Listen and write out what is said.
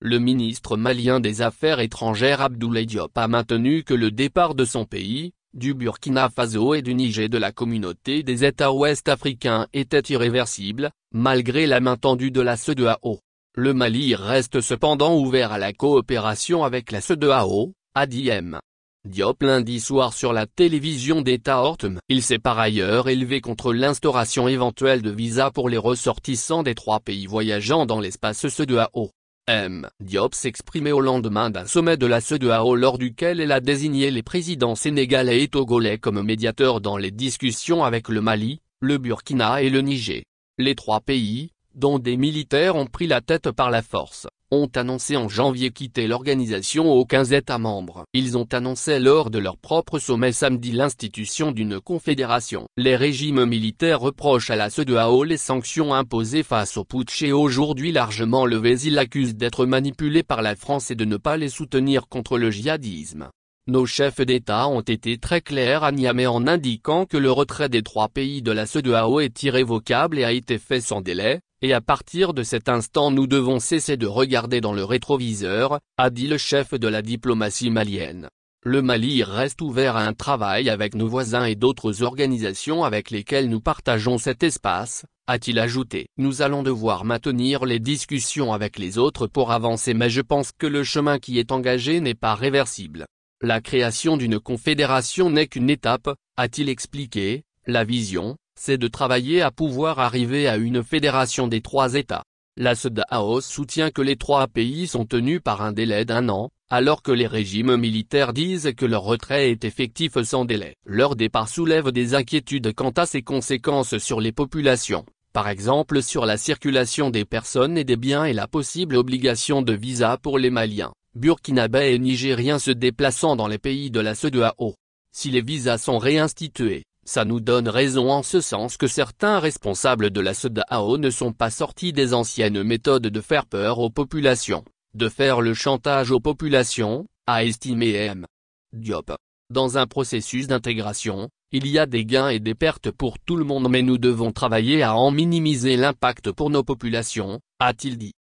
Le ministre malien des Affaires étrangères Abdoulaye Diop a maintenu que le départ de son pays, du Burkina Faso et du Niger de la communauté des États ouest africains était irréversible, malgré la main tendue de la CEDEAO. Le Mali reste cependant ouvert à la coopération avec la CEDEAO, a dit M. Diop lundi soir sur la télévision d'État Hortem. Il s'est par ailleurs élevé contre l'instauration éventuelle de visas pour les ressortissants des 3 pays voyageant dans l'espace CEDEAO. M. Diop s'exprimait au lendemain d'un sommet de la CEDEAO lors duquel elle a désigné les présidents sénégalais et togolais comme médiateurs dans les discussions avec le Mali, le Burkina et le Niger. Les 3 pays, dont des militaires ont pris la tête par la force, ont annoncé en janvier quitter l'organisation aux 15 États membres. Ils ont annoncé lors de leur propre sommet samedi l'institution d'une confédération. Les régimes militaires reprochent à la CEDEAO les sanctions imposées face au putsch et aujourd'hui largement levées. Ils l'accusent d'être manipulés par la France et de ne pas les soutenir contre le djihadisme. Nos chefs d'État ont été très clairs à Niamey en indiquant que le retrait des 3 pays de la CEDEAO est irrévocable et a été fait sans délai, et à partir de cet instant nous devons cesser de regarder dans le rétroviseur, a dit le chef de la diplomatie malienne. Le Mali reste ouvert à un travail avec nos voisins et d'autres organisations avec lesquelles nous partageons cet espace, a-t-il ajouté. Nous allons devoir maintenir les discussions avec les autres pour avancer, mais je pense que le chemin qui est engagé n'est pas réversible. La création d'une confédération n'est qu'une étape, a-t-il expliqué. La vision, c'est de travailler à pouvoir arriver à une fédération des 3 États. La CEDEAO soutient que les 3 pays sont tenus par un délai d'1 an, alors que les régimes militaires disent que leur retrait est effectif sans délai. Leur départ soulève des inquiétudes quant à ses conséquences sur les populations, par exemple sur la circulation des personnes et des biens et la possible obligation de visa pour les Maliens, Burkinabés et Nigériens se déplaçant dans les pays de la CEDEAO. Si les visas sont réinstitués, ça nous donne raison en ce sens que certains responsables de la CEDEAO ne sont pas sortis des anciennes méthodes de faire peur aux populations, de faire le chantage aux populations, a estimé M. Diop. Dans un processus d'intégration, il y a des gains et des pertes pour tout le monde mais nous devons travailler à en minimiser l'impact pour nos populations, a-t-il dit.